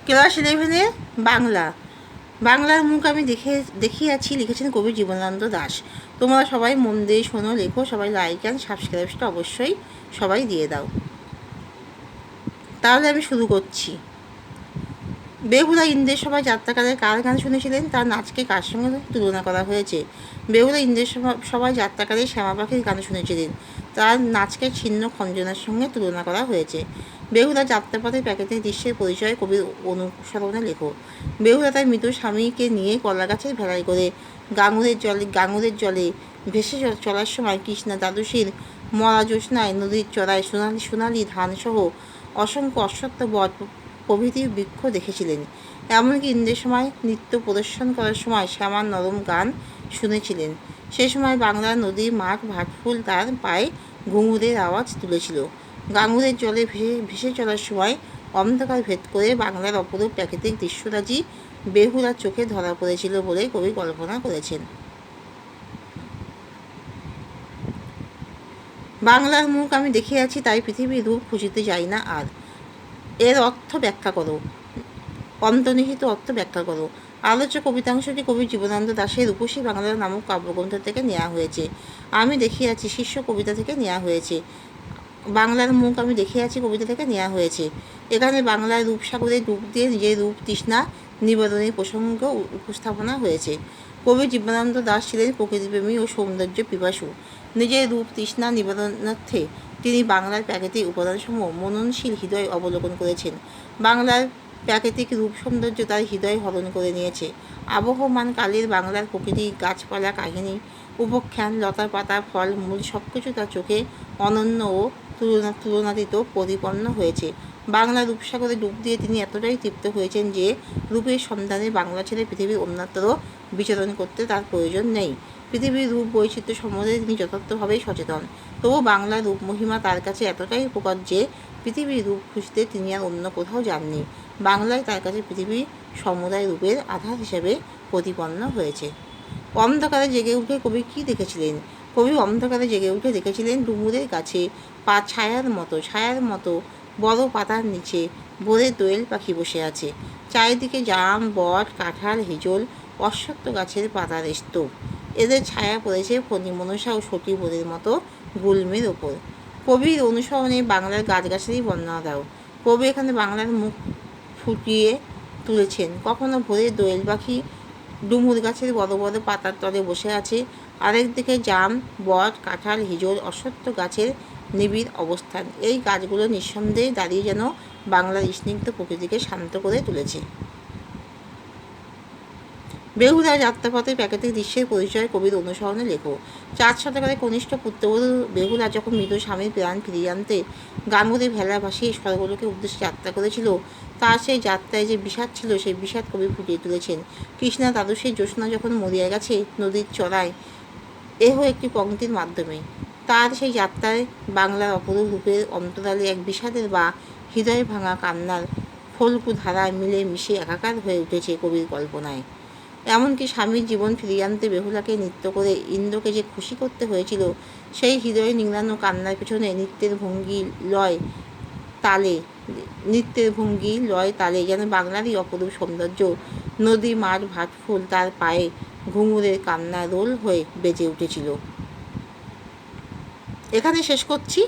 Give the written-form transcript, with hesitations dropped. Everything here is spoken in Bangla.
ক্লাস 11-এ বাংলা। বাংলার মুখ আমি দেখিয়াছি লিখেছেন কবি জীবনানন্দ দাশ। তোমরা সবাই মন দিয়ে শোনো, লেখো, সবাই লাইক অ্যান্ড সাবস্ক্রাইবটা অবশ্যই সবাই দিয়ে দাও। তাহলে আমি শুরু করছি। বেহুলা ইন্দ্রের সভায় যাত্রাকালে কার গান শুনেছিলেন? তার নাচকে কার সঙ্গে তুলনা করা হয়েছে? বেহুলা ইন্দ্রের সভায় যাত্রাকালে শ্যামা পাখির গান শুনেছিলেন, তার নাচকে ছিন্ন খঞ্জনার সঙ্গে তুলনা করা হয়েছে। বেহুলা যাত্রাপথে প্রাকৃতিক দৃশ্যের পরিচয় কবির অনুসরণে লেখো। বেহুলা তার মৃত স্বামীকে নিয়ে কলা গাছের ভেলায় করে গাঙুরের জলে ভেসে চলার সময় কৃষ্ণা দ্বাদশীর মরা জ্যোৎস্নায় নদীর চড়ায় সোনালি ধানসহ অসংখ্য অশ্বত্থ বট প্রভৃতি বৃক্ষ দেখেছিলেন। এমনকি ইন্দ্রের সময় নৃত্য প্রদর্শন করার সময় শ্যামার নরম গান শুনেছিলেন। সে সময় বাংলার নদীর মাঠ ভাটফুল তার পায়ে ঘুঙুরের আওয়াজ তুলেছিল। গাঙুরের জলে ভেসে চলার সময় অন্ধকার ভেদ করে বাংলার অপরূপ প্রাকৃতিক দৃশ্যরাজি বেহুলার চোখে ধরা পড়েছিল বলে কবি কল্পনা করেছেন। বাংলার মুখ আমি দেখিয়াছি, তাই পৃথিবীর রূপ খুঁজিতে যাই না আর। এর অর্থ ব্যাখ্যা করো। অন্তর্নিহিত অর্থ ব্যাখ্যা করো। আলোচ্য কবিতাংশটি কবি জীবনানন্দ দাশের রূপসী বাংলা নামক কাব্যগ্রন্থ থেকে নেওয়া হয়েছে। আমি দেখিয়াছি শীর্ষ কবিতা থেকে নেওয়া হয়েছে। বাংলার মুখ আমি দেখিয়াছি কবিতা থেকে নেওয়া হয়েছে। এখানে বাংলার রূপসাগরের ডুব দিয়ে নিজের রূপ তৃষ্ণা নিবেদনের প্রসঙ্গ উপস্থাপনা হয়েছে। কবি জীবনানন্দ দাশ ছিলেন প্রকৃতিপ্রেমী ও সৌন্দর্য পিপাসু। নিজের রূপ তৃষ্ণা নিবেদনার্থে তিনি বাংলার প্রাকৃতিক উপাদানসমূহ মননশীল হৃদয় অবলোকন করেছেন। বাংলার প্রাকৃতিক রূপ সৌন্দর্য তার হৃদয় হরণ করে নিয়েছে। আবহমান কালের বাংলার প্রকৃতি, গাছপালা, কাহিনী, উপখ্যান, লতা পাতা, ফল মূল সব কিছু তার চোখে অনন্য ও তুলনাতীত প্রতিপন্ন হয়েছে। বাংলা রূপসাগরে ডুব দিয়ে তিনি এতটাই তৃপ্ত হয়েছেন যে রূপের সন্ধানে বাংলা ছেড়ে পৃথিবীর অন্যত্র বিচরণ করতে তার প্রয়োজন নেই। পৃথিবীর রূপ বৈচিত্র্য সম্বন্ধে তিনি যথার্থভাবেই সচেতন। তবু বাংলার রূপ মহিমা তার কাছে এতটাই প্রকট যে পৃথিবীর রূপ খুঁজতে তিনি আর অন্য কোথাও যাননি। বাংলায় তার কাছে পৃথিবীর সমুদায় রূপের আধার হিসেবে প্রতিপন্ন হয়েছে। অন্ধকারে জেগে উঠে কবি কী দেখেছিলেন? কবি অন্ধকারে জেগে উঠে দেখেছিলেন ডুমুরের গাছে ছায়ার মতো বড় পাতার নিচে ভোরের দোয়েল পাখি বসে আছে। চারিদিকে জাম, বট, কাঁঠাল, হিজল, অশ্বত্থ গাছের পাতার স্তূপ। এদের ছায়া পড়েছে ফণি মনসা ও সতী বোনের মতো গুল্মের ওপর। কবির অনুসরণে বাংলার গাছগাছালি বর্ণনা দাও। কবি এখানে বাংলার মুখ ফুটিয়ে তুলেছেন। কখনো ভোরের দোয়েল পাখি ডুমুর গাছের বড় বড় পাতার তলে বসে আছে, আরেকদিকে জাম, বট, কাঁঠাল, হিজল, অশ্বত্থ গাছের নিবিড় অবস্থান। এই গাছগুলো নিঃসন্দেহে দাঁড়িয়ে যেন বাংলার স্নিগ্ধ প্রকৃতিকে শান্ত করে তুলেছে। বেহুলা যাত্রাপথে প্রাকৃতিক দৃশ্যের পরিচয় কবির অনুসরণে লেখো। 4 শতকের কনিষ্ঠ পুত্রবধূ বেহুলা যখন মৃত স্বামীর প্রাণ ফিরিয়ে আনতে গাঙ্গুলি ভেলা ভাসিয়ে স্বর্গলোকের উদ্দেশ্যে যাত্রা করেছিল, তার সেই যাত্রায় যে বিষাদ ছিল সেই বিষাদ কবি ফুটিয়ে তুলেছেন। কৃষ্ণা দ্বাদশীর জ্যোৎস্না যখন মরিয়া গেছে নদীর চড়ায়, এহ একটি পংক্তির মাধ্যমে তার সেই যাত্রায় বাংলার অপরূপ রূপের অন্তরালে এক বিষাদের বা হৃদয় ভাঙা কান্নার ফল্গু ধারায় মিলে মিশে একাকার হয়ে উঠেছে কবির কল্পনায়। এমনকি স্বামীর জীবন ফিরিয়ে আনতে বেহুলাকে নৃত্য করে ইন্দ্রকে যে খুশি করতে হয়েছিল, সেই হৃদয়ে নিংড়ানো কান্নার পেছনে নৃত্যের ভঙ্গি লয় তালে যেন বাংলারই অপরূপ সৌন্দর্য। নদী, মাঠ, ভাটফুল তার পায়ে ঘুঙুরের কান্না রোল হয়ে বেজে উঠেছিল। এখানে শেষ করছি।